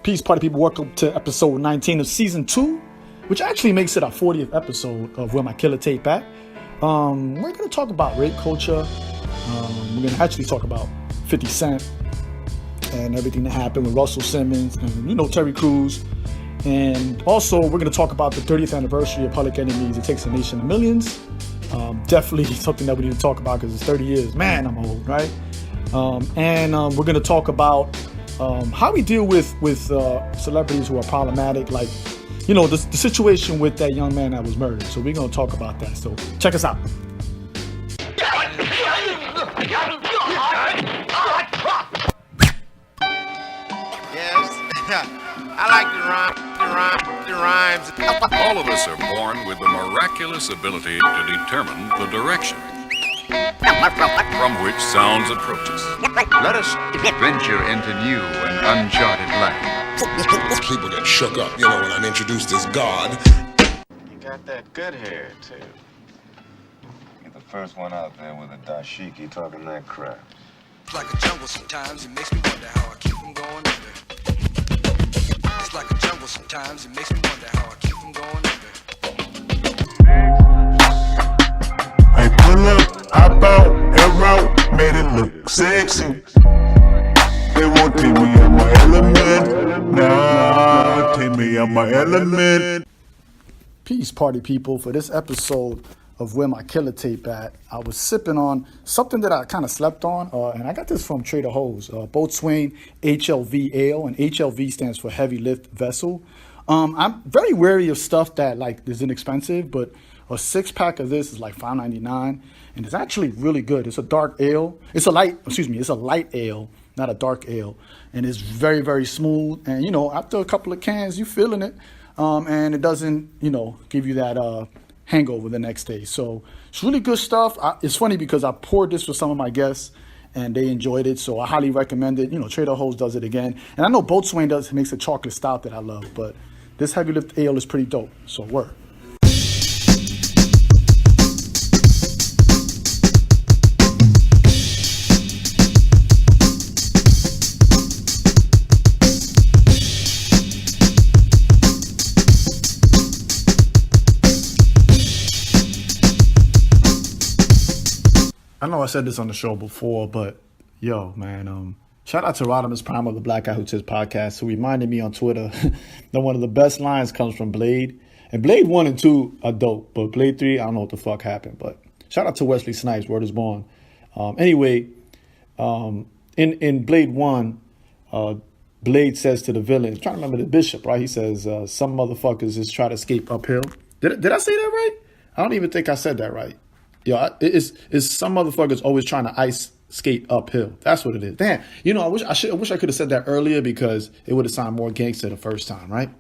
Peace, party people. Welcome to episode 19 of season 2, which actually makes it our 40th episode of Where My Killer Tape At. We're going to talk about rape culture. We're going to actually talk about 50 Cent and everything that happened with Russell Simmons and, Terry Crews. And also, we're going to talk about the 30th anniversary of Public Enemy's XXXtentacion of Millions. Definitely something that we need to talk about because it's 30 years. Man, I'm old, right? And we're going to talk about how we deal with celebrities who are problematic, like, the situation with that young man that was murdered. So we're going to talk about that. So check us out. Yes, I like the rhymes. All of us are born with the miraculous ability to determine the direction from which sounds approach us. Let us venture into new and uncharted land. People get shook up, when I'm introduced as God. You got that good hair, too. You're the first one out there with a dashiki talking that crap. It's like a jungle sometimes, it makes me wonder how I keep from going under. It's like a jungle sometimes, it makes me wonder how I keep from going under. I pull up, hop out, air out, made it look sexy. They won't take me out my element. Nah, take me out my element. Peace, party people. For this episode of Where My Killer Tape At, I was sipping on something that I kind of slept on, and I got this from Trader Joe's, Boatswain HLV Ale, and HLV stands for Heavy Lift Vessel. I'm very wary of stuff that is inexpensive, but a 6-pack of this is like $5.99, and it's actually really good. It's a dark ale. It's a light ale, not a dark ale, and it's very, very smooth. And after a couple of cans, you feeling it, and it doesn't, give you that hangover the next day. So it's really good stuff. It's funny because I poured this for some of my guests, and they enjoyed it. So I highly recommend it. Trader Joe's does it again, and I know Boatswain makes a chocolate stout that I love, but this Heavy Lift Ale is pretty dope. So word. I know I said this on the show before, but yo, man, shout out to Rodimus Prime of the Black Guy Who Tips podcast, who reminded me on Twitter that one of the best lines comes from Blade. And Blade 1 and 2 are dope, but Blade 3, I don't know what the fuck happened. But shout out to Wesley Snipes, word is born. Anyway, in Blade 1, Blade says to the villain, I'm trying to remember the bishop, right? He says, some motherfuckers just try to escape uphill. Did I say that right? I don't even think I said that right. Yo, it's some motherfuckers always trying to ice skate uphill. That's what it is. Damn. I wish I could have said that earlier because it would have sounded more gangster the first time, right?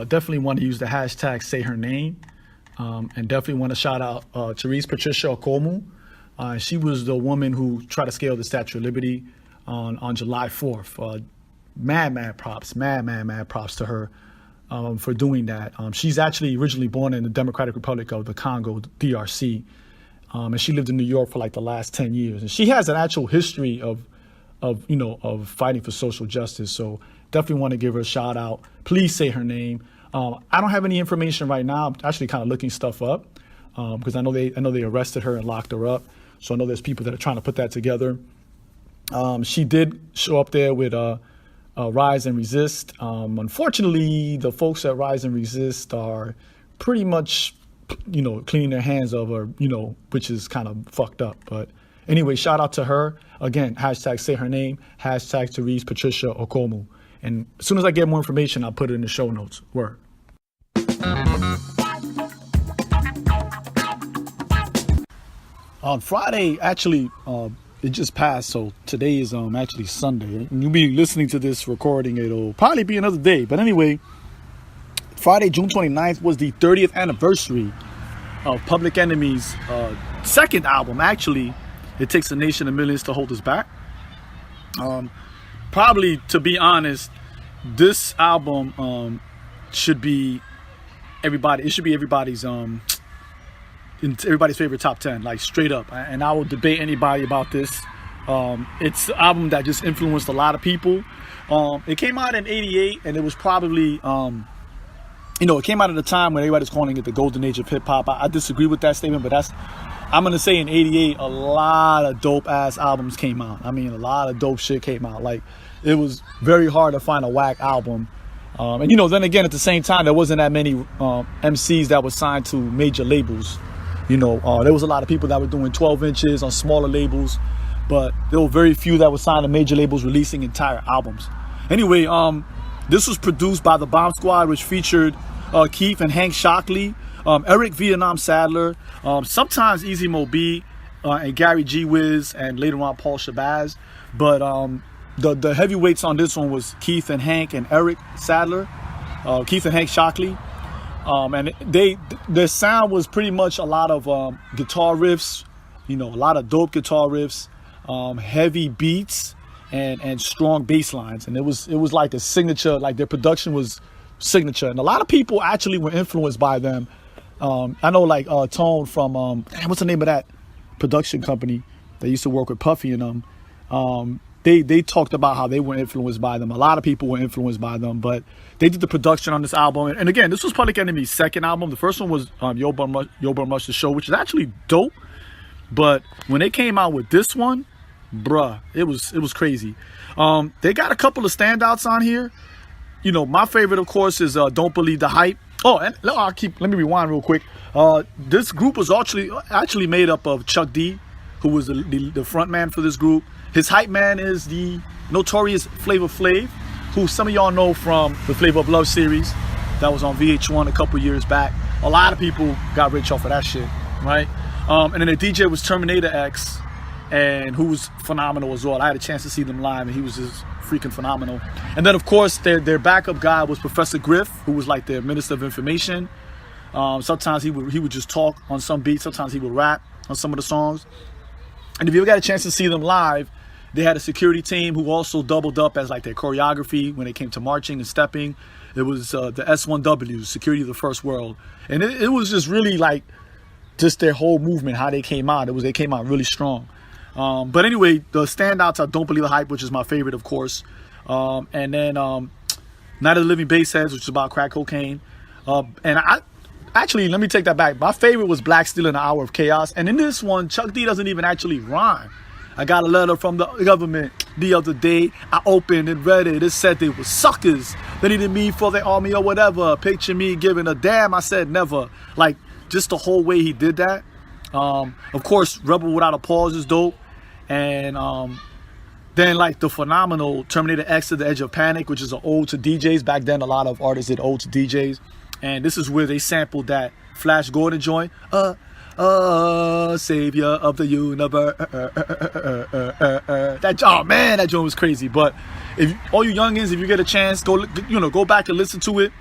Definitely want to use the hashtag say her name, and definitely want to shout out Therese Patricia Okomu. She was the woman who tried to scale the Statue of Liberty on July 4th. Mad props to her for doing that. She's actually originally born in the Democratic Republic of the Congo, DRC, and she lived in New York for the last 10 years. And she has an actual history of fighting for social justice. So definitely want to give her a shout out. Please say her name. I don't have any information right now. I'm actually kind of looking stuff up because I know they arrested her and locked her up. So I know there's people that are trying to put that together. She did show up there with Rise and Resist. Unfortunately, the folks at Rise and Resist are pretty much, cleaning their hands of her, which is kind of fucked up. But anyway, shout out to her. Again, hashtag say her name, hashtag Therese Patricia Okomu. And as soon as I get more information, I'll put it in the show notes. Word. On Friday, actually, it just passed, so today is actually Sunday. And you'll be listening to this recording, it'll probably be another day. But anyway, Friday, June 29th was the 30th anniversary of Public Enemy's second album. Actually, It Takes a Nation of Millions to Hold Us Back. Probably, to be honest, this album should be It should be everybody's favorite top 10, like straight up. And I will debate anybody about this. It's an album that just influenced a lot of people. It came out in '88, and it was probably, it came out at a time when everybody's calling it the golden age of hip hop. I disagree with that statement, but I'm going to say in '88, a lot of dope ass albums came out. I mean, a lot of dope shit came out. Like, it was very hard to find a whack album. And then again, at the same time, there wasn't that many MCs that were signed to major labels. There was a lot of people that were doing 12 inches on smaller labels, but there were very few that were signed to major labels releasing entire albums. Anyway, this was produced by the Bomb Squad, which featured Keith and Hank Shockley, Eric Vietnam Sadler, sometimes Easy Mo B, and Gary G. Wiz, and later on Paul Shabazz. But the heavyweights on this one was Keith and Hank and Eric Sadler, Keith and Hank Shockley. And their sound was pretty much a lot of guitar riffs, a lot of dope guitar riffs, heavy beats, and strong bass lines. And it was like a signature, like their production was signature. And a lot of people actually were influenced by them. I know like Tone from, what's the name of that production company that used to work with Puffy and them? They talked about how they were influenced by them. A lot of people were influenced by them, but they did the production on this album. And again, this was Public Enemy's second album. The first one was Yo Bum Rush the Show, which is actually dope. But when they came out with this one, bruh, it was crazy. They got a couple of standouts on here. My favorite, of course, is Don't Believe the Hype. Oh, and let me rewind real quick. This group was actually made up of Chuck D, who was the front man for this group. His hype man is the notorious Flavor Flav, who some of y'all know from the Flavor of Love series that was on VH1 a couple years back. A lot of people got rich off of that shit, right? And then the DJ was Terminator X, and who was phenomenal as well. I had a chance to see them live, and he was just freaking phenomenal. And then, of course, their backup guy was Professor Griff, who was like their Minister of Information. Sometimes he would just talk on some beats. Sometimes he would rap on some of the songs. And if you ever got a chance to see them live, they had a security team who also doubled up as like their choreography when it came to marching and stepping. It was the S1W, Security of the First World. And it was just really like just their whole movement, how they came out. They came out really strong. But anyway, the standouts are Don't Believe the Hype, which is my favorite, of course. And then Night of the Living Bassheads, which is about crack cocaine. And actually, let me take that back. My favorite was Black Steel in the Hour of Chaos. And in this one, Chuck D doesn't even actually rhyme. I got a letter from the government the other day. I opened and read it. It said they were suckers. They needed me for their army or whatever. Picture me giving a damn. I said never. Like, just the whole way he did that. Of course, Rebel Without a Pause is dope. And then like the phenomenal Terminator X to the Edge of Panic, which is an ode to DJs. Back then, a lot of artists did ode to DJs. And this is where they sampled that Flash Gordon joint. Savior of the universe. That joint was crazy. But if all you youngins, if you get a chance, go back and listen to it.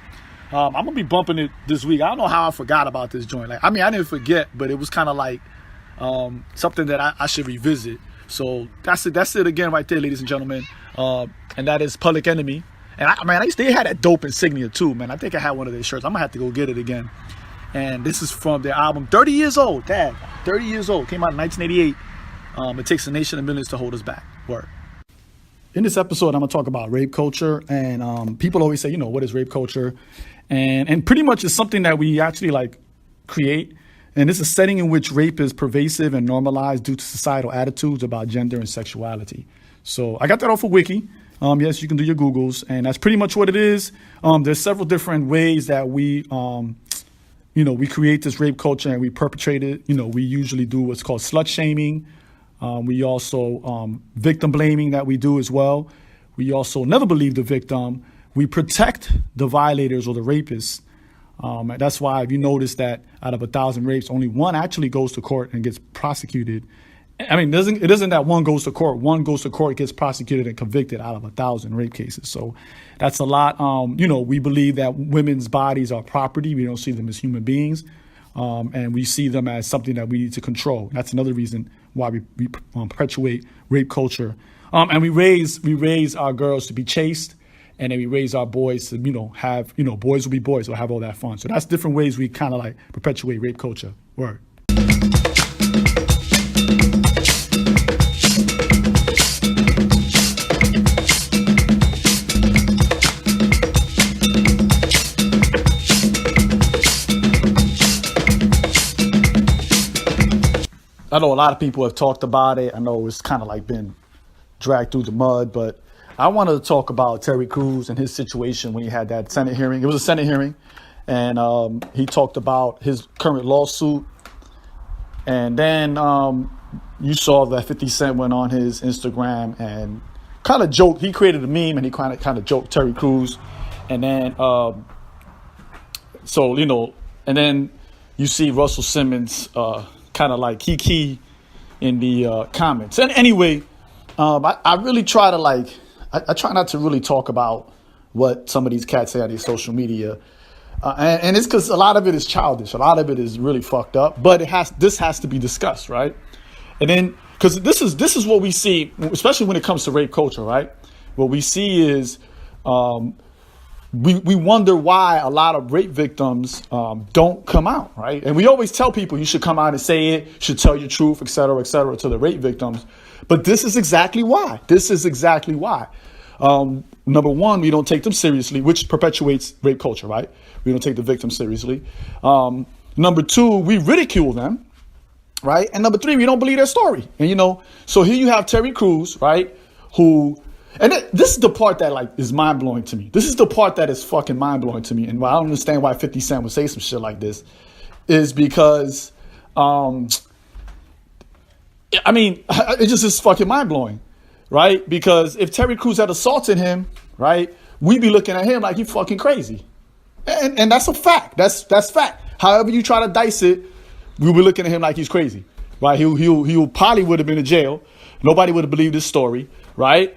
I'm gonna be bumping it this week. I don't know how I forgot about this joint. Like, I mean, I didn't forget, but it was kind of like something that I should revisit. So that's it again right there, ladies and gentlemen. And that is Public Enemy. And they had that dope insignia too, man. I think I had one of their shirts. I'm gonna have to go get it again. And this is from their album 30 Years Old. Dad, 30 Years Old. Came out in 1988. It takes a nation of millions to hold us back. Word. In this episode, I'm gonna talk about rape culture. And people always say, what is rape culture? And pretty much it's something that we actually like create. And it's a setting in which rape is pervasive and normalized due to societal attitudes about gender and sexuality. So I got that off of Wiki. Yes, you can do your Googles, and that's pretty much what it is. There's several different ways that we create this rape culture and we perpetrate it. We usually do what's called slut shaming. We also victim blaming that we do as well. We also never believe the victim. We protect the violators or the rapists. That's why if you notice that out of 1,000 rapes, only one actually goes to court and gets prosecuted. I mean, it isn't that one goes to court. One goes to court, gets prosecuted and convicted out of 1,000 rape cases. So that's a lot. We believe that women's bodies are property. We don't see them as human beings. And we see them as something that we need to control. That's another reason why we perpetuate rape culture. And we raise our girls to be chaste and then we raise our boys to, have, boys will be boys, will have all that fun. So that's different ways we kind of like perpetuate rape culture. Word. I know a lot of people have talked about it. I know it's kind of like been dragged through the mud, but I wanted to talk about Terry Crews and his situation when he had that Senate hearing. It was a Senate hearing, and he talked about his current lawsuit. And then you saw that 50 Cent went on his Instagram and kind of joked. He created a meme and he kind of joked Terry Crews. And then, and then you see Russell Simmons kind of like key in the comments. And anyway, I really try to I try not to really talk about what some of these cats say on their social media. And it's because a lot of it is childish. A lot of it is really fucked up, but this has to be discussed, right? And then, because this is what we see, especially when it comes to rape culture, right? What we see is we wonder why a lot of rape victims don't come out, right? And we always tell people you should come out and say it, should tell your truth, et cetera, to the rape victims. But this is exactly why. Number one, we don't take them seriously, which perpetuates rape culture, right? We don't take the victims seriously. Number two, we ridicule them, right? And number three, we don't believe their story. And, so here you have Terry Crews, right? This is the part that is mind blowing to me. This is the part that is fucking mind blowing to me. And why I don't understand why 50 Cent would say some shit like this is because, it just is fucking mind blowing, right? Because if Terry Crews had assaulted him, right, we'd be looking at him like he's fucking crazy. And that's a fact. That's fact. However you try to dice it, we'll be looking at him like he's crazy, right? He probably would have been in jail. Nobody would have believed this story, right?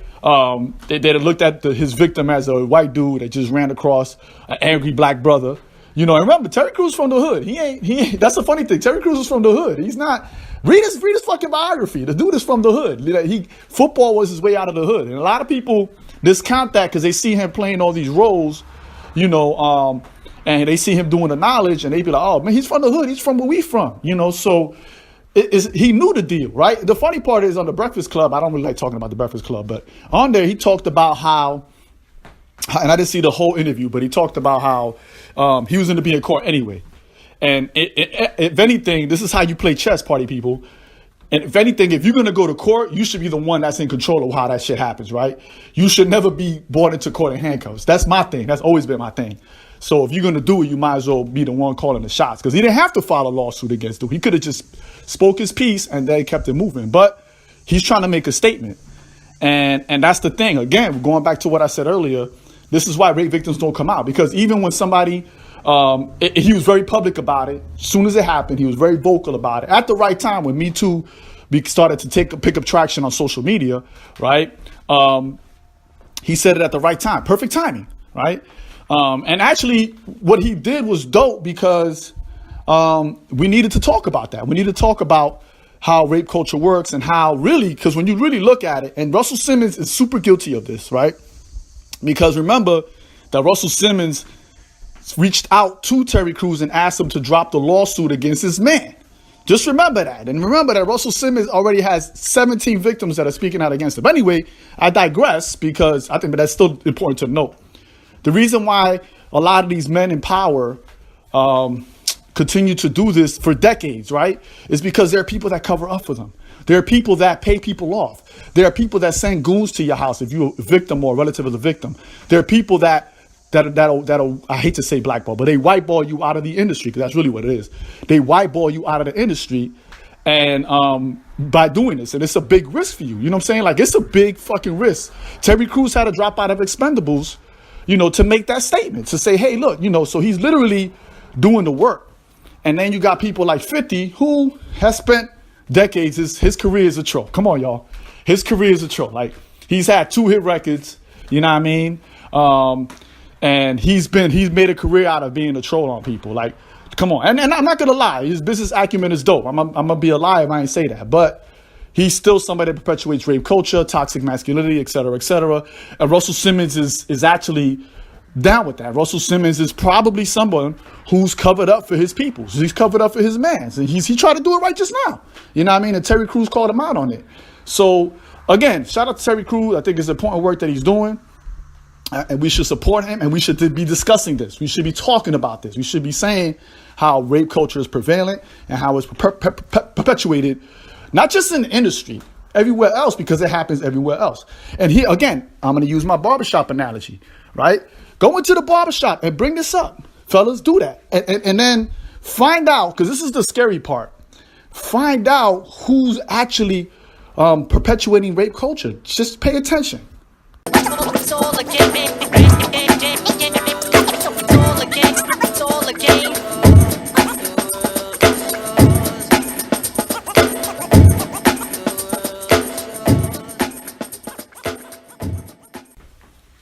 They'd have looked at his victim as a white dude that just ran across an angry black brother. And remember, Terry Crews from the hood. He ain't. That's the funny thing. Terry Crews is from the hood. He's not. Read his fucking biography. The dude is from the hood. Football was his way out of the hood, and a lot of people discount that because they see him playing all these roles, and they see him doing the knowledge, and they be like, "Oh man, he's from the hood. He's from where we from." So he knew the deal, right? The funny part is on the Breakfast Club. I don't really like talking about the Breakfast Club, but on there he talked about how, and I didn't see the whole interview, but he talked about how he was going to be in court anyway. And if anything, this is how you play chess, party people. And if anything, if you're going to go to court, you should be the one that's in control of how that shit happens, right? You should never be brought into court in handcuffs. That's my thing. That's always been my thing. So if you're going to do it, you might as well be the one calling the shots. Because he didn't have to file a lawsuit against him. He could have just spoke his piece and then kept it moving. But he's trying to make a statement. And that's the thing. Again, going back to what I said earlier, this is why rape victims don't come out. Because even when somebody... he was very public about it. As soon as it happened, he was very vocal about it. At the right time, when Me Too started to pick up traction on social media, right? He said it at the right time. Perfect timing, right? And actually, what he did was dope because we needed to talk about that. We need to talk about how rape culture works and how really, because when you really look at it, and Russell Simmons is super guilty of this, right? Because remember that Russell Simmons reached out to Terry Crews and asked him to drop the lawsuit against his man. Just remember that. And remember that Russell Simmons already has 17 victims that are speaking out against him. But anyway, I digress because I think that's still important to note. The reason why a lot of these men in power continue to do this for decades, right, is because there are people that cover up for them. There are people that pay people off. There are people that send goons to your house if you're a victim or a relative of the victim. There are people that'll I hate to say blackball, but they whiteball you out of the industry, because that's really what it is. They whiteball you out of the industry, and by doing this, and it's a big risk for you. You know what I'm saying? Like, it's a big fucking risk. Terry Crews had to drop out of Expendables, to make that statement, to say, hey, look, so he's literally doing the work. And then you got people like 50 who has spent decades. His career is a troll. Come on, y'all. His career is a troll. Like, he's had 2 hit records. You know what I mean? And he's made a career out of being a troll on people. Like, come on. And I'm not going to lie. His business acumen is dope. I'm going to be a liar if I ain't say that. But he's still somebody that perpetuates rape culture, toxic masculinity, et cetera, et cetera. And Russell Simmons is actually down with that. Russell Simmons is probably someone who's covered up for his people. He's covered up for his mans. And he tried to do it right just now. You know what I mean? And Terry Crews called him out on it. So, again, shout out to Terry Crews. I think it's important work that he's doing. And we should support him, and we should be discussing this. We should be talking about this. We should be saying how rape culture is prevalent and how it's perpetuated, not just in the industry, everywhere else, because it happens everywhere else. And here, again, I'm going to use my barbershop analogy, right? Go into the barbershop and bring this up. Fellas, do that. And then find out, because this is the scary part, find out who's actually perpetuating rape culture. Just pay attention. It's all a game. It's all a game.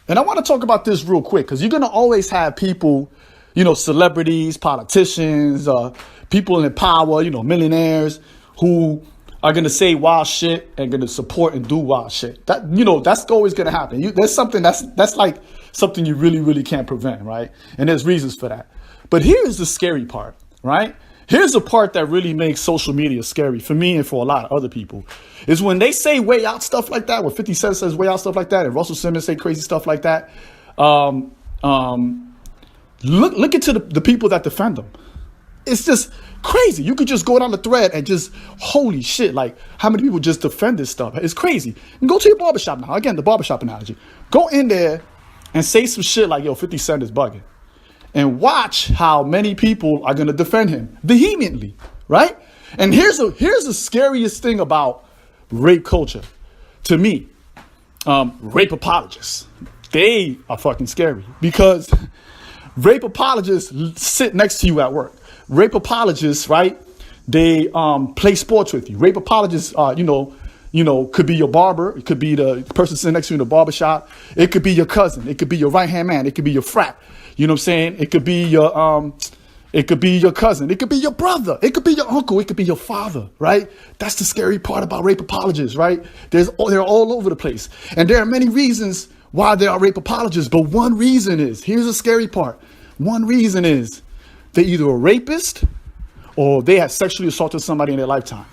And I want to talk about this real quick, because you're going to always have people, celebrities, politicians, people in power, millionaires who are going to say wild shit and going to support and do wild shit. That's always going to happen. There's something that's like something you really, really can't prevent, right? And there's reasons for that. But here's the scary part, right? Here's the part that really makes social media scary for me and for a lot of other people, is when they say way out stuff like that, when 50 Cent says way out stuff like that, and Russell Simmons say crazy stuff like that. Look into the people that defend them. It's just crazy. You could just go down the thread and just, holy shit, like how many people just defend this stuff? It's crazy. And go to your barbershop now. Again, the barbershop analogy. Go in there and say some shit like, yo, 50 Cent is bugging. And watch how many people are going to defend him vehemently, right? And here's the scariest thing about rape culture to me. Rape apologists. They are fucking scary, because rape apologists sit next to you at work. Rape apologists, right? They play sports with you. Rape apologists, could be your barber. It could be the person sitting next to you in the barbershop. It could be your cousin. It could be your right-hand man. It could be your frat. You know what I'm saying? It could be your cousin. It could be your brother. It could be your uncle. It could be your father, right? That's the scary part about rape apologists, right? They're all over the place. And there are many reasons why there are rape apologists. But one reason is, here's the scary part. One reason is they're either a rapist or they have sexually assaulted somebody in their lifetime.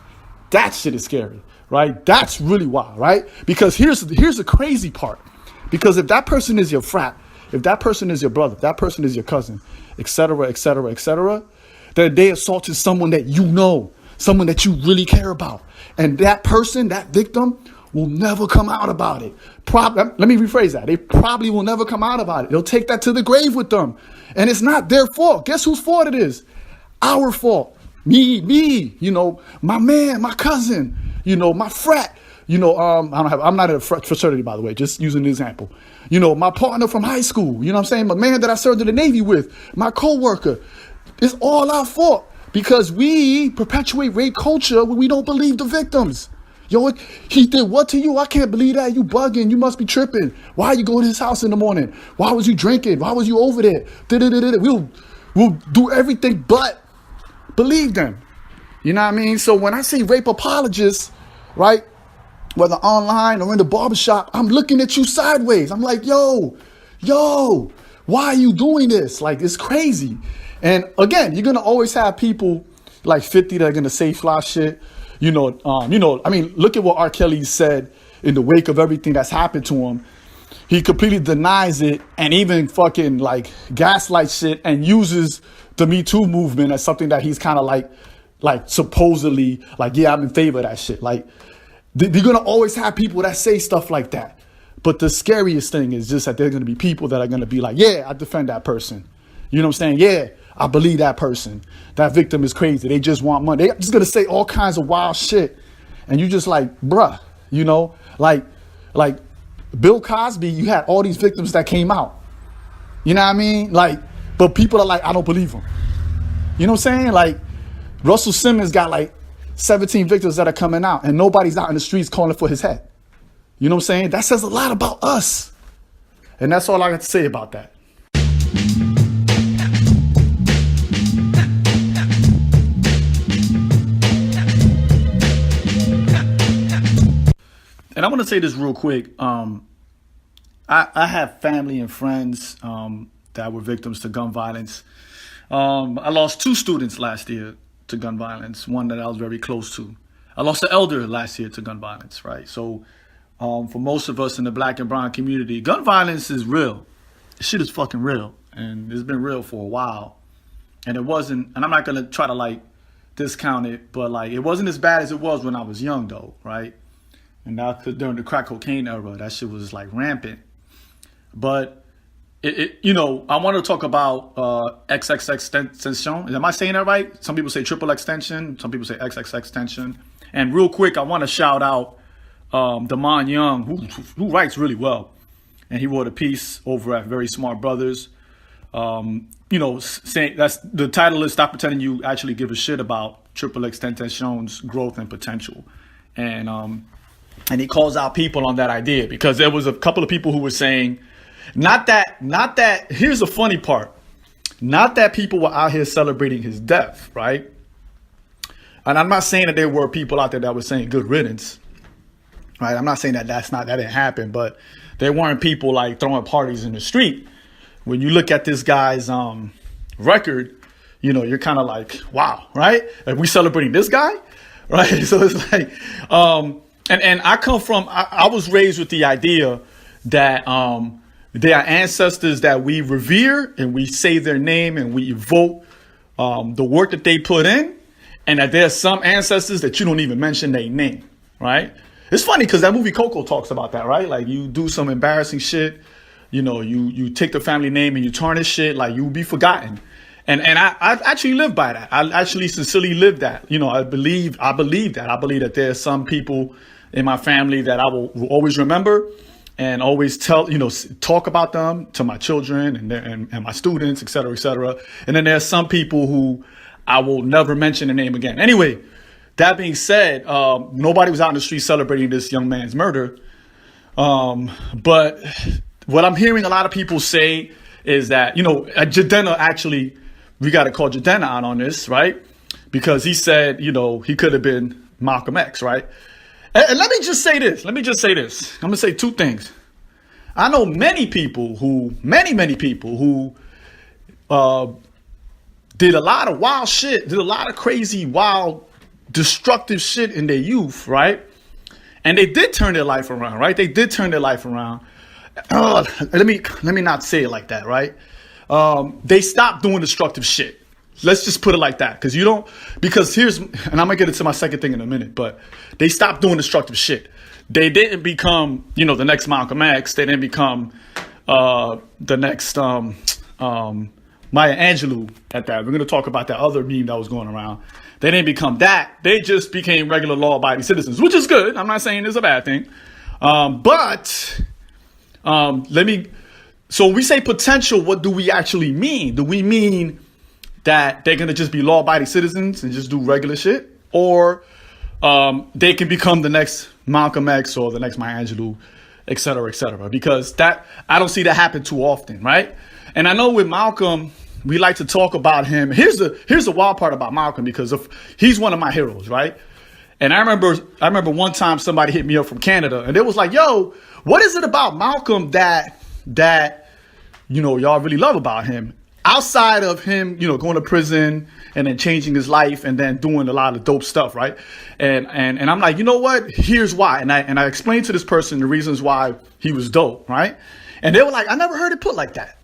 That shit is scary, right? That's really wild, right? Because here's the crazy part. Because if that person is your frat, if that person is your brother, if that person is your cousin, et cetera, et cetera, et cetera, that they assaulted someone that you know, someone that you really care about. And that person, that victim, will never come out about it. Let me rephrase that. They probably will never come out about it. They'll take that to the grave with them. And it's not their fault. Guess whose fault it is? Our fault. Me, my man, my cousin, my frat. I'm not in a fraternity, by the way, just using an example. My partner from high school, you know what I'm saying? My man that I served in the Navy with, my coworker. It's all our fault because we perpetuate rape culture when we don't believe the victims. Yo, he did what to you? I can't believe that. You bugging. You must be tripping. Why you go to his house in the morning? Why was you drinking? Why was you over there? We'll do everything but believe them. You know what I mean? So when I say rape apologists, right, whether online or in the barbershop, I'm looking at you sideways. I'm like, yo, why are you doing this? Like, it's crazy. And again, you're going to always have people like 50 that are going to say fly shit. Look at what R. Kelly said in the wake of everything that's happened to him. He completely denies it and even fucking like gaslight shit and uses the Me Too movement as something that he's kind of like supposedly like, yeah, I'm in favor of that shit. Like, you're going to always have people that say stuff like that. But the scariest thing is just that there's going to be people that are going to be like, yeah, I defend that person. You know what I'm saying? Yeah, I believe that person. That victim is crazy. They just want money. They're just going to say all kinds of wild shit. And you just like, bruh, like Bill Cosby, you had all these victims that came out. You know what I mean? Like, but people are like, I don't believe him. You know what I'm saying? Like, Russell Simmons got like 17 victims that are coming out and nobody's out in the streets calling for his head. You know what I'm saying? That says a lot about us. And that's all I got to say about that. and I want to say this real quick. I have family and friends that were victims to gun violence. I lost 2 students last year to gun violence, one that I was very close to. I lost an elder last year to gun violence, right? So for most of us in the black and brown community, gun violence is real. This shit is fucking real. And it's been real for a while. And it wasn't, and I'm not going to try to like discount it, but like it wasn't as bad as it was when I was young though, right? And now during the crack cocaine era, that shit was like rampant. But you know, I want to talk about XXXtentacion. Am I saying that right? Some people say triple extension. Some people say XXXtentacion. And real quick, I want to shout out Damon Young, who writes really well. And he wrote a piece over at Very Smart Brothers. You know, saying that's the title is "Stop Pretending You Actually Give a Shit About XXXtentacion's Growth and Potential." And he calls out people on that idea because there was a couple of people who were saying, not that, here's the funny part, not that people were out here celebrating his death, right? And I'm not saying that there were people out there that were saying good riddance, right? I'm not saying that that didn't happen, but there weren't people like throwing parties in the street. When you look at this guy's record, you know, you're kind of like, wow, right? Like, we celebrating this guy, right? So it's like, and I come from, I was raised with the idea that they are ancestors that we revere and we say their name and we evoke the work that they put in, and that there's some ancestors that you don't even mention their name, right? It's funny because that movie Coco talks about that, right? Like you do some embarrassing shit, you know, you take the family name and you tarnish shit, like you'll be forgotten. And I actually live by that. I actually sincerely live that. You know, I believe that. I believe that there's some people in my family that I will always remember and always tell, you know, talk about them to my children and my students, et cetera, et cetera. And then there's some people who I will never mention the name again. Anyway, that being said, nobody was out in the street celebrating this young man's murder. But what I'm hearing a lot of people say is that, you know, Jadena actually, we got to call Jadena out on this, right? Because he said, you know, he could have been Malcolm X, right? And let me just say this. I'm going to say 2 things. I know many people who did a lot of wild shit, did a lot of crazy, wild, destructive shit in their youth, right? And they did turn their life around, right? They did turn their life around. Let me not say it like that, right? They stopped doing destructive shit. Let's just put it like that. And I'm going to get into my second thing in a minute, but they stopped doing destructive shit. They didn't become, you know, the next Malcolm X. They didn't become the next Maya Angelou at that. We're going to talk about that other meme that was going around. They didn't become that. They just became regular law-abiding citizens, which is good. I'm not saying it's a bad thing. So we say potential, what do we actually mean? Do we mean that they're going to just be law-abiding citizens and just do regular shit? Or they can become the next Malcolm X or the next Maya Angelou, et cetera, et cetera. Because that, I don't see that happen too often, right? And I know with Malcolm, we like to talk about him. Here's the wild part about Malcolm, because he's one of my heroes, right? And I remember one time somebody hit me up from Canada and they was like, yo, what is it about Malcolm that you know, y'all really love about him? Outside of him, you know, going to prison and then changing his life and then doing a lot of dope stuff, right? And I'm like, you know what? Here's why. And I explained to this person the reasons why he was dope, right? And they were like, I never heard it put like that.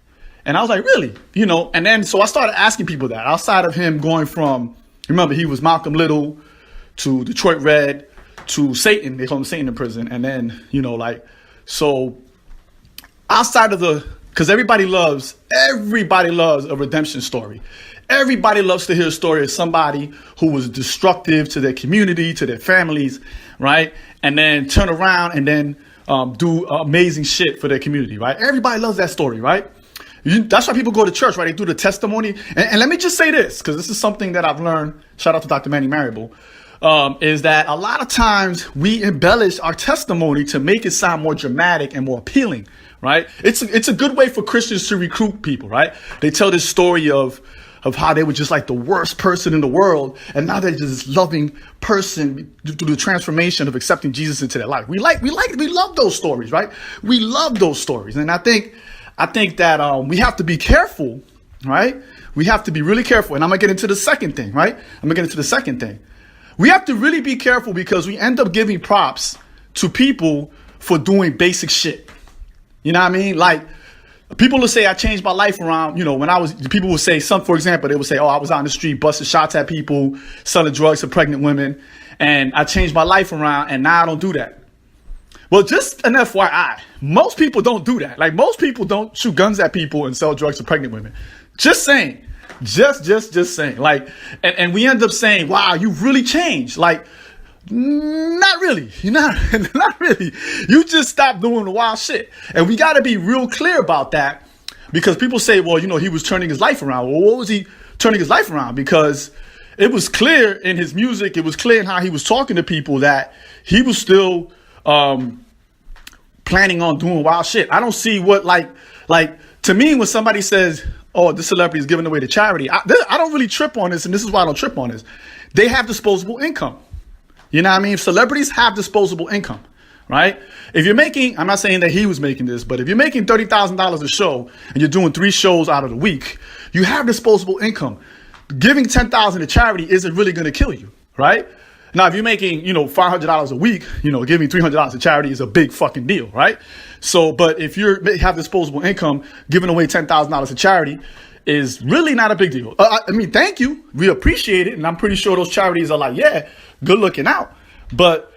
And I was like, really? You know, and then so I started asking people that. Outside of him going from, remember, he was Malcolm Little to Detroit Red to Satan. They call him Satan in prison. And then, you know, like, so outside of because everybody loves a redemption story. Everybody loves to hear a story of somebody who was destructive to their community, to their families, right? And then turn around and then do amazing shit for their community, right? Everybody loves that story, right? That's why people go to church, right? They do the testimony. And let me just say this, because this is something that I've learned. Shout out to Dr. Manny Marable. Is that a lot of times we embellish our testimony to make it sound more dramatic and more appealing, right? It's a good way for Christians to recruit people, right? They tell this story of of how they were just like the worst person in the world, and now they're just this loving person through the transformation of accepting Jesus into their life. We love those stories, right? We love those stories, and I think that we have to be careful, right? We have to be really careful, and I'm gonna get into the second thing, right? We have to really be careful because we end up giving props to people for doing basic shit. You know what I mean? Like, people will say I changed my life around, people will say for example, they would say, oh, I was out in the street busting shots at people, selling drugs to pregnant women, and I changed my life around, and now I don't do that. Well, just an FYI, most people don't do that. Like, most people don't shoot guns at people and sell drugs to pregnant women. Just saying. Just saying. Like, and we end up saying, wow, you've really changed. Like, not really. You're not really. You just stopped doing the wild shit. And we got to be real clear about that, because people say, well, he was turning his life around. Well, what was he turning his life around? Because it was clear in his music, it was clear in how he was talking to people that he was still planning on doing wild shit. I don't see what, like to me, when somebody says, oh, this celebrity is giving away to charity, I don't really trip on this, and this is why I don't trip on this. They have disposable income. You know what I mean? Celebrities have disposable income, right? If you're making, I'm not saying that he was making this, but if you're making $30,000 a show and you're doing 3 shows out of the week, you have disposable income. Giving $10,000 to charity isn't really going to kill you, right? Now, if you're making, $500 a week, giving $300 to charity is a big fucking deal, right? So, but if you have disposable income, giving away $10,000 to charity is really not a big deal. Thank you. We appreciate it. And I'm pretty sure those charities are like, yeah, good looking out. But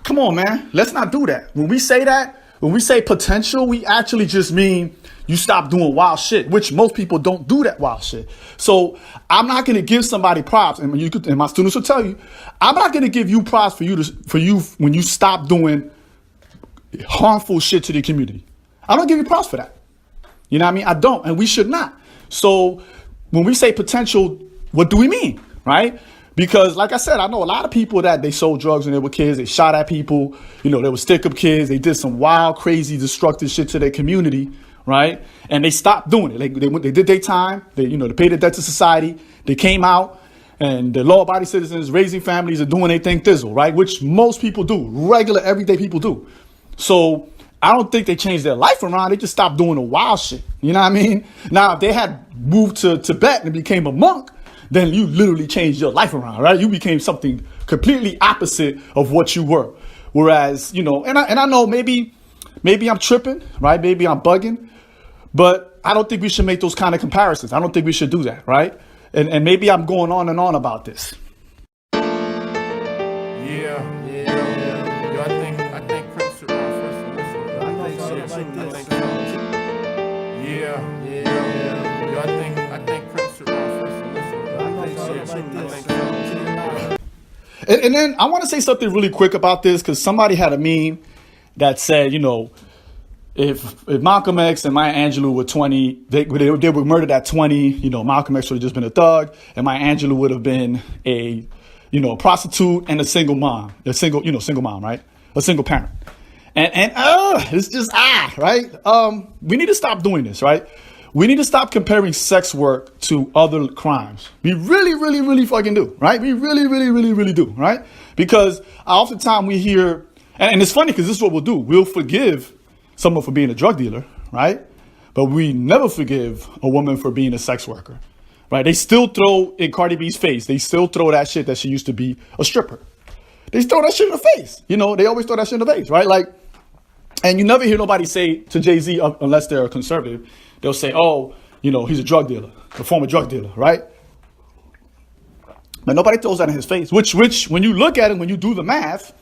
come on, man. Let's not do that. When we say potential, we actually just mean you stop doing wild shit, which most people don't do that wild shit. So I'm not going to give somebody props. And my students will tell you, I'm not going to give you props for you when you stop doing harmful shit to the community. I don't give you props for that. You know what I mean? I don't, and we should not. So when we say potential, what do we mean, right? Because like I said, I know a lot of people that they sold drugs when they were kids. They shot at people. They were stick-up kids. They did some wild, crazy, destructive shit to their community, right? And they stopped doing it. They did their time. They paid their debt to society. They came out, and they're law-abiding citizens, raising families, and doing their thing thizzle, right? Which most people do. Regular, everyday people do. So I don't think they changed their life around. They just stopped doing the wild shit. You know what I mean? Now, if they had moved to Tibet and became a monk, then you literally changed your life around, right? You became something completely opposite of what you were. Whereas, and I know maybe I'm tripping, right? Maybe I'm bugging, but I don't think we should make those kind of comparisons. I don't think we should do that, right? And maybe I'm going on and on about this. And then I want to say something really quick about this, because somebody had a meme that said, if Malcolm X and Maya Angelou were 20, they were murdered at 20, Malcolm X would have just been a thug, and Maya Angelou would have been a prostitute and a single mom, single mom, right? A single parent. And it's just, right? We need to stop doing this, right? We need to stop comparing sex work to other crimes. We really, really, really fucking do, right? We really, really, really, really do, right? Because oftentimes we hear, and it's funny because this is what we'll do. We'll forgive someone for being a drug dealer, right? But we never forgive a woman for being a sex worker, right? They still throw in Cardi B's face. They still throw that shit that she used to be a stripper. They throw that shit in the face. They always throw that shit in the face, right? Like, and you never hear nobody say to Jay-Z, unless they're a conservative, they'll say, oh, he's a drug dealer, a former drug dealer, right? But nobody throws that in his face, which when you look at it, when you do the math,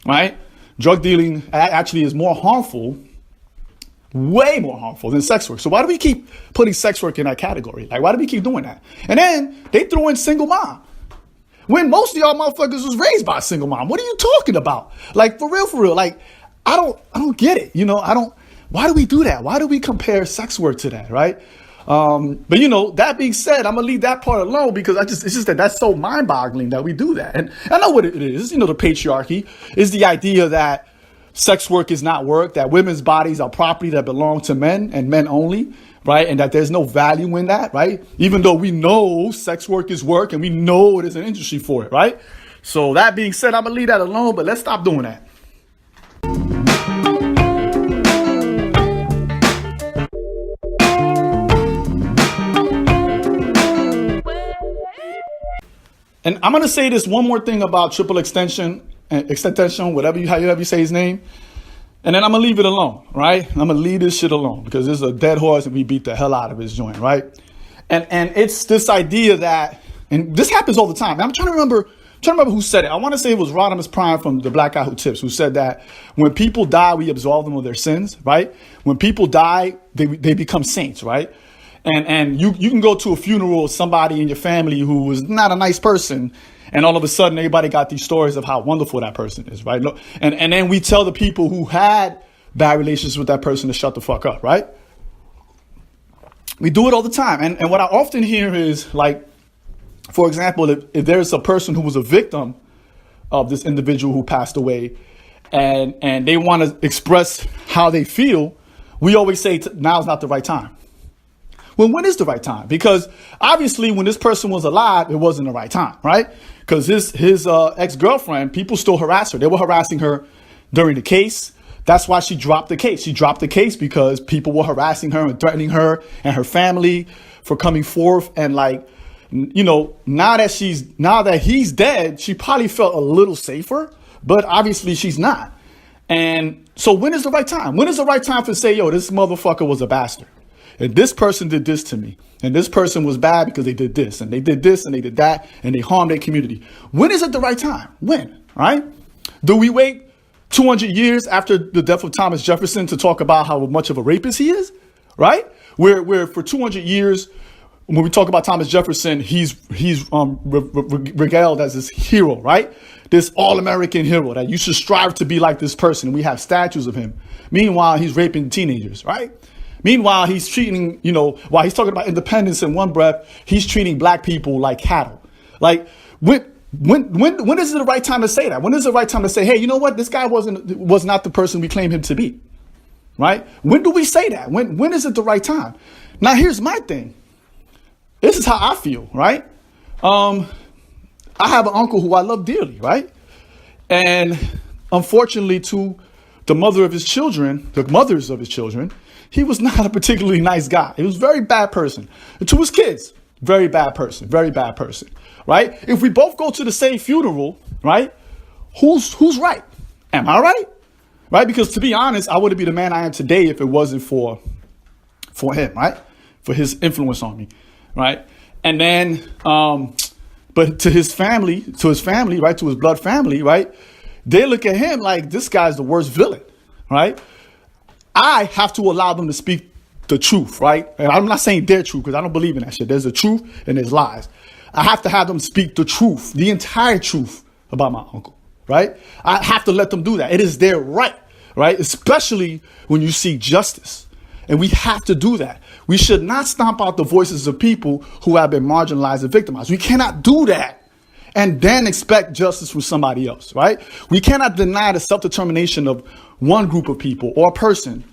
right, drug dealing actually is more harmful, way more harmful than sex work. So why do we keep putting sex work in that category? Like, why do we keep doing that? And then they throw in single mom, when most of y'all motherfuckers was raised by a single mom. What are you talking about? Like, for real. Like, I don't get it. Why do we do that? Why do we compare sex work to that, right? But that being said, I'm gonna leave that part alone, because it's just that's so mind-boggling that we do that. And I know what it is. The patriarchy is the idea that sex work is not work, that women's bodies are property that belong to men and men only, right? And that there's no value in that, right? Even though we know sex work is work and we know there's an industry for it, right? So that being said, I'm gonna leave that alone, but let's stop doing that. And I'm gonna say this one more thing about XXXtentacion, however you say his name, and then I'm gonna leave it alone, right? I'm gonna leave this shit alone because this is a dead horse and we beat the hell out of his joint, right? And it's this idea that, and this happens all the time. I'm trying to remember who said it. I want to say it was Rodimus Prime from The Black Guy Who Tips, who said that when people die, we absolve them of their sins, right? When people die, they become saints, right? And you can go to a funeral of somebody in your family who was not a nice person, and all of a sudden everybody got these stories of how wonderful that person is, right? And then we tell the people who had bad relations with that person to shut the fuck up, right? We do it all the time. And what I often hear is, like, for example, if there's a person who was a victim of this individual who passed away and they want to express how they feel, we always say now's not the right time. Well, when is the right time? Because obviously when this person was alive, it wasn't the right time, right? Because his ex-girlfriend, people still harass her. They were harassing her during the case. That's why she dropped the case. She dropped the case because people were harassing her and threatening her and her family for coming forth. And like, you know, now that he's dead, she probably felt a little safer, but obviously she's not. And so when is the right time? When is the right time to say, yo, this motherfucker was a bastard? And this person did this to me. And this person was bad because they did this. And they did this and they did that. And they harmed their community. When is it the right time? When? Right? Do we wait 200 years after the death of Thomas Jefferson to talk about how much of a rapist he is? Right? Where for 200 years, when we talk about Thomas Jefferson, he's regaled as this hero, right? This all-American hero that you should strive to be like this person. We have statues of him. Meanwhile, he's raping teenagers, right? Meanwhile, he's treating, you know, while he's talking about independence in one breath, he's treating black people like cattle. Like, when is it the right time to say that? When is the right time to say, hey, you know what? This guy was not the person we claim him to be, right? When do we say that? When is it the right time? Now, here's my thing. This is how I feel, right? I have an uncle who I love dearly, right? And unfortunately, to the mothers of his children, he was not a particularly nice guy. He was a very bad person. And to his kids, very bad person, right? If we both go to the same funeral, right? Who's right? Am I right? Right? Because to be honest, I wouldn't be the man I am today if it wasn't for him, right? For his influence on me, right? And then, but to his family, right? To his blood family, right? They look at him like this guy's the worst villain, right? I have to allow them to speak the truth, right? And I'm not saying their truth because I don't believe in that shit. There's the truth and there's lies. I have to have them speak the truth, the entire truth about my uncle, right? I have to let them do that. It is their right, right? Especially when you seek justice. And we have to do that. We should not stomp out the voices of people who have been marginalized and victimized. We cannot do that and then expect justice from somebody else, right? We cannot deny the self-determination of one group of people or a person,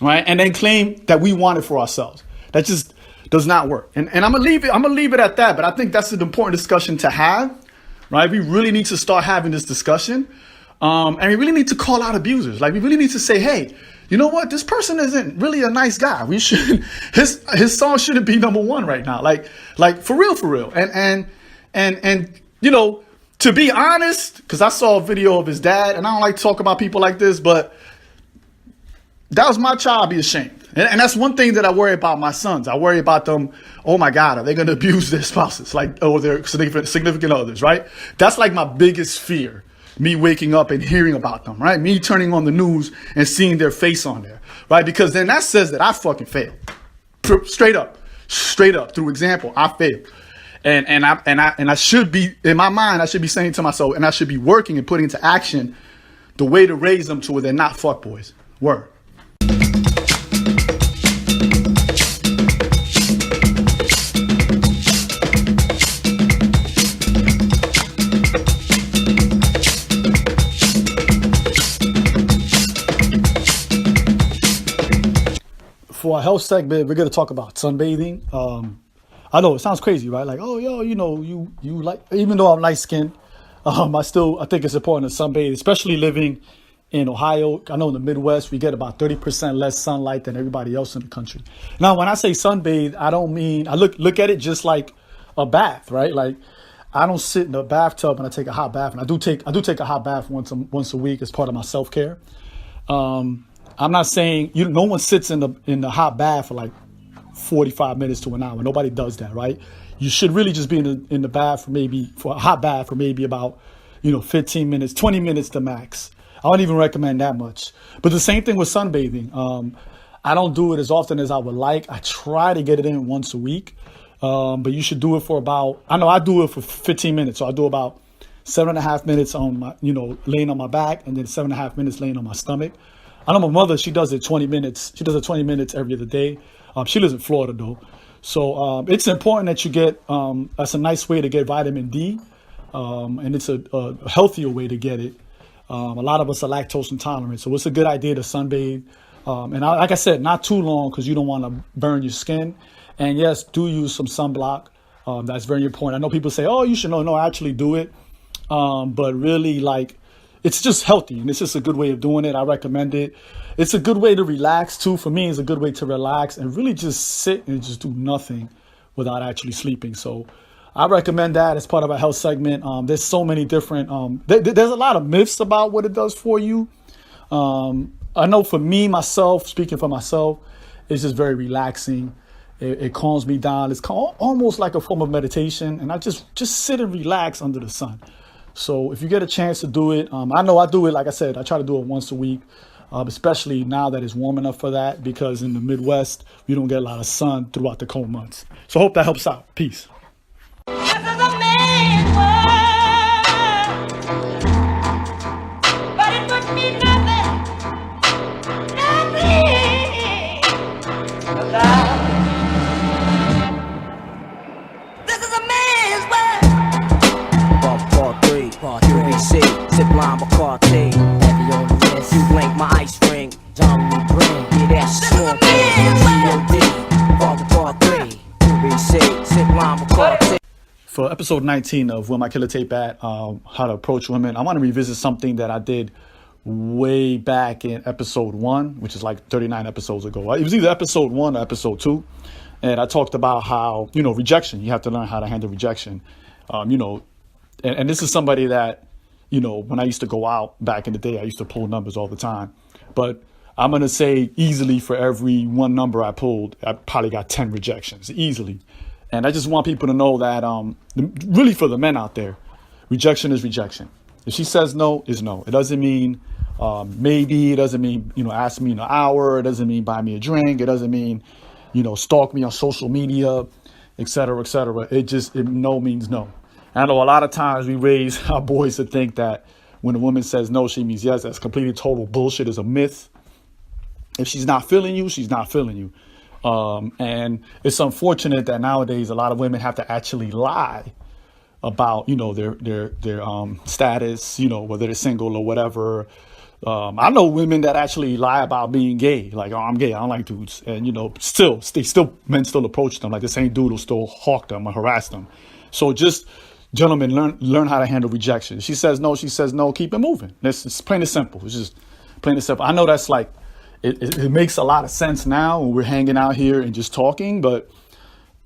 right? And then claim that we want it for ourselves. That just does not work. And I'm gonna leave it at that. But I think that's an important discussion to have, right? We really need to start having this discussion. And we really need to call out abusers. Like, we really need to say, hey, you know what? This person isn't really a nice guy. We should, his song shouldn't be number one right now. Like for real. And you know, to be honest, because I saw a video of his dad, and I don't like to talk about people like this, but that was my child, I'd be ashamed. And that's one thing that I worry about my sons. I worry about them, oh my God, are they going to abuse their spouses, like, or their significant others, right? That's like my biggest fear, me waking up and hearing about them, right? Me turning on the news and seeing their face on there, right? Because then that says that I fucking failed. Straight up, through example, I failed. And I should be, in my mind, I should be saying to myself, and I should be working and putting into action the way to raise them to where they're not fuckboys. Word. Before our health segment, we're going to talk about sunbathing. I know it sounds crazy, right? Like, oh, yo, you like, even though I'm light skinned, I think it's important to sunbathe, especially living in Ohio. I know in the Midwest, we get about 30% less sunlight than everybody else in the country. Now, when I say sunbathe, I don't mean, I look at it just like a bath, right? Like, I don't sit in a bathtub and I take a hot bath, and I do take a hot bath once a week as part of my self-care. I'm not saying no one sits in the hot bath for like 45 minutes to an hour. Nobody does that, right? You should really just be in the bath for a hot bath for maybe about 15 minutes, 20 minutes to max. I don't even recommend that much. But the same thing with sunbathing. I don't do it as often as I would like. I try to get it in once a week. But you should do it for about, I do it for 15 minutes. So I do about 7.5 minutes on my, laying on my back, and then 7.5 minutes laying on my stomach. I know my mother, she does it 20 minutes. She does it 20 minutes every other day. She lives in Florida though. So it's important that you get, that's a nice way to get vitamin D. And it's a healthier way to get it. A lot of us are lactose intolerant. So it's a good idea to sunbathe. Like I said, not too long, because you don't want to burn your skin. And yes, do use some sunblock. That's very important. I know people say, oh, you should know. No, actually do it. But really, like, it's just healthy, and it's just a good way of doing it. I recommend it. It's a good way to relax too. For me, it's a good way to relax and really just sit and just do nothing without actually sleeping. So I recommend that as part of our health segment. There's so many different, there's a lot of myths about what it does for you. I know for me, myself, speaking for myself, it's just very relaxing. It calms me down. It's almost like a form of meditation. And I just sit and relax under the sun. So if you get a chance to do it, I know I do it. Like I said, I try to do it once a week, especially now that it's warm enough for that, because in the Midwest, we don't get a lot of sun throughout the cold months. So I hope that helps out. Peace. This is a man's world, but it would be nothing without. This is a man's world. Part 3, QVC, zip line McCarthy. Heavy on the wrist, you blink my ice ring. John Lee Green, yeah, that's small thing. COD, Part 3, QVC, zip line McCarthy. For episode 19 of Where My Killer Tape At, How to Approach Women, I want to revisit something that I did way back in episode 1, which is like 39 episodes ago. It was either episode 1 or episode 2. And I talked about how, rejection, you have to learn how to handle rejection. And this is somebody that, when I used to go out back in the day, I used to pull numbers all the time. But I'm going to say easily for every one number I pulled, I probably got 10 rejections, easily. And I just want people to know that, really for the men out there, rejection is rejection. If she says no, is no. It doesn't mean maybe. It doesn't mean, ask me in an hour. It doesn't mean buy me a drink. It doesn't mean, stalk me on social media, et cetera, et cetera. It no means no. And I know a lot of times we raise our boys to think that when a woman says no, she means yes. That's completely total bullshit. It's a myth. If she's not feeling you, she's not feeling you. And it's unfortunate that nowadays a lot of women have to actually lie about, their status, whether they're single or whatever. I know women that actually lie about being gay, like, oh, I'm gay, I don't like dudes. And, men still approach them, like the same dude will still hawk them or harass them. So just, gentlemen, learn how to handle rejection. She says no, keep it moving. It's plain and simple. It's just plain and simple. I know that's like, it makes a lot of sense now when we're hanging out here and just talking, but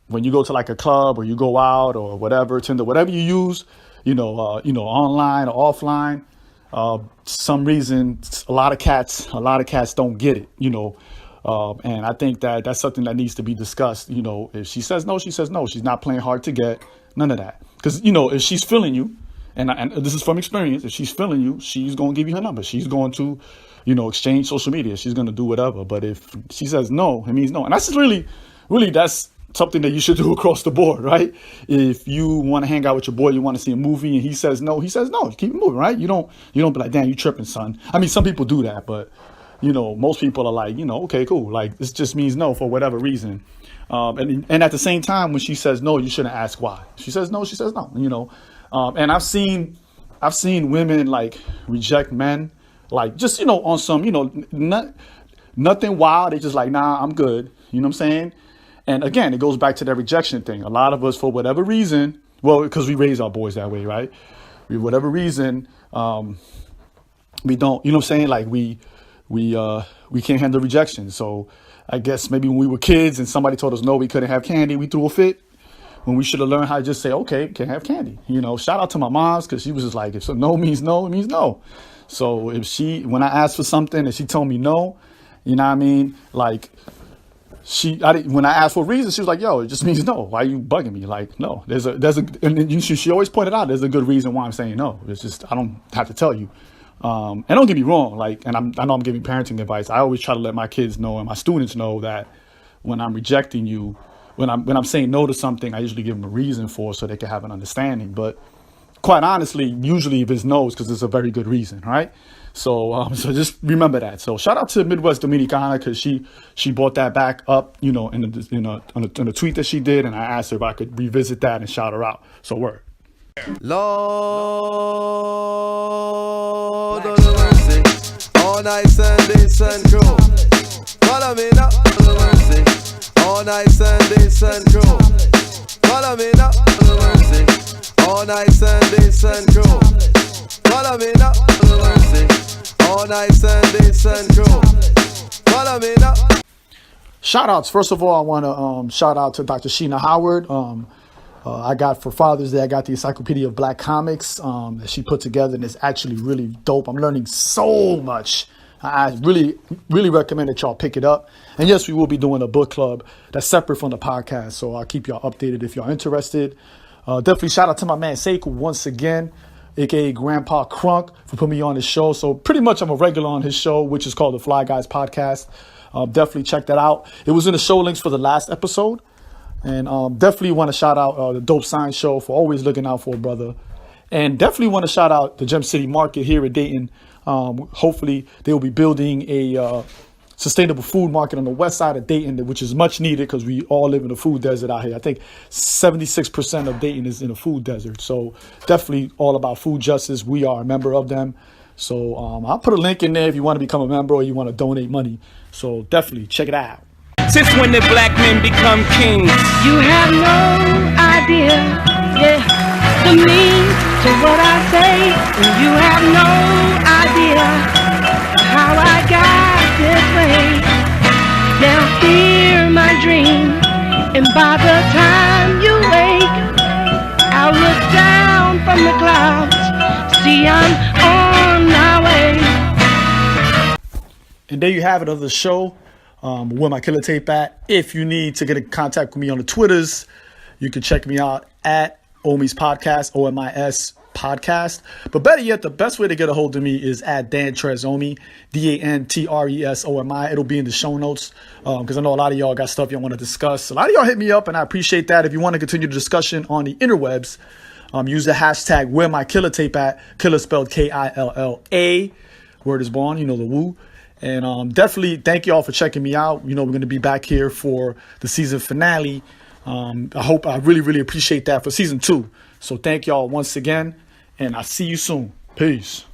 when you go to like a club or you go out or whatever, Tinder, whatever you use, online or offline, some reason a lot of cats don't get it, and I think that that's something that needs to be discussed. If she says no, she says no. She's not playing hard to get, none of that. Because, if she's feeling you, and this is from experience, if she's feeling you, she's going to give you her number. She's going to, exchange social media. She's going to do whatever. But if she says no, it means no. And that's really, that's something that you should do across the board, right? If you want to hang out with your boy, you want to see a movie, and he says no. Keep it moving, right? You don't be like, damn, you tripping, son. I mean, some people do that, but, most people are like, okay, cool. Like, this just means no for whatever reason. And at the same time, when she says no, you shouldn't ask why. She says no, she says no, and I've seen women like reject men, like just, on some, nothing wild. They just like, nah, I'm good. You know what I'm saying? And again, it goes back to that rejection thing. A lot of us, for whatever reason, well, because we raise our boys that way, right? For whatever reason, we don't, you know what I'm saying? Like we can't handle rejection. So I guess maybe when we were kids and somebody told us no, we couldn't have candy, we threw a fit. When we should have learned how to just say, okay, can't have candy. You know, shout out to my mom's, because she was just like, if so no means no, it means no. So when I asked for something and she told me no, you know what I mean? Like when I asked for a reason, she was like, yo, it just means no. Why are you bugging me? Like, no, she always pointed out there's a good reason why I'm saying no. It's just, I don't have to tell you. And don't get me wrong, like, and I know I'm giving parenting advice. I always try to let my kids know and my students know that when I'm rejecting you, when I'm saying no to something, I usually give them a reason for it so they can have an understanding. But quite honestly, usually if it's no, it's because it's a very good reason, right? So just remember that. So shout out to Midwest Dominicana, because she brought that back up, you know, on a tweet that she did, and I asked her if I could revisit that and shout her out. So word. Lord of mercy, all night Sundays and crew. Follow me now, mercy, all night Sundays and crew. Follow me now, mercy, all night Sundays and crew. Follow me now, mercy, all night Sundays and crew. Follow me now. Shout outs. First of all, I want to shout out to Dr. Sheena Howard. I got for Father's Day, I got the Encyclopedia of Black Comics that she put together, and it's actually really dope. I'm learning so much. I really, really recommend that y'all pick it up. And yes, we will be doing a book club that's separate from the podcast, so I'll keep y'all updated if y'all interested. Definitely shout out to my man Sekou once again, aka Grandpa Crunk, for putting me on his show. So pretty much I'm a regular on his show, which is called the Fly Guys Podcast. Definitely check that out. It was in the show links for the last episode. And definitely want to shout out the Dope Science Show for always looking out for a brother. And definitely want to shout out the Gem City Market here at Dayton. Hopefully they will be building a sustainable food market on the west side of Dayton, which is much needed because we all live in a food desert out here. I think 76% of Dayton is in a food desert. So definitely all about food justice. We are a member of them. So I'll put a link in there if you want to become a member or you want to donate money. So definitely check it out. Since when did black men become kings? You have no idea, yeah, the meaning to what I say. And you have no idea how I got this way. Now hear my dream, and by the time you wake, I'll look down from the clouds, see I'm on my way. And there you have it, of the show. Where my killer tape at. If you need to get in contact with me on the Twitters, you can check me out at Omi's Podcast, OMIS Podcast. But better yet, the best way to get a hold of me is at Dan Tresomi, DANTRESOMI. It'll be in the show notes because I know a lot of y'all got stuff y'all want to discuss. A lot of y'all hit me up, and I appreciate that. If you want to continue the discussion on the interwebs, use the hashtag Where My Killer Tape At. Killer spelled KILLA. Word is born, you know the woo. And definitely thank you all for checking me out. You know, we're going to be back here for the season finale. I really, really appreciate that for season 2. So thank y'all once again, and I'll see you soon. Peace.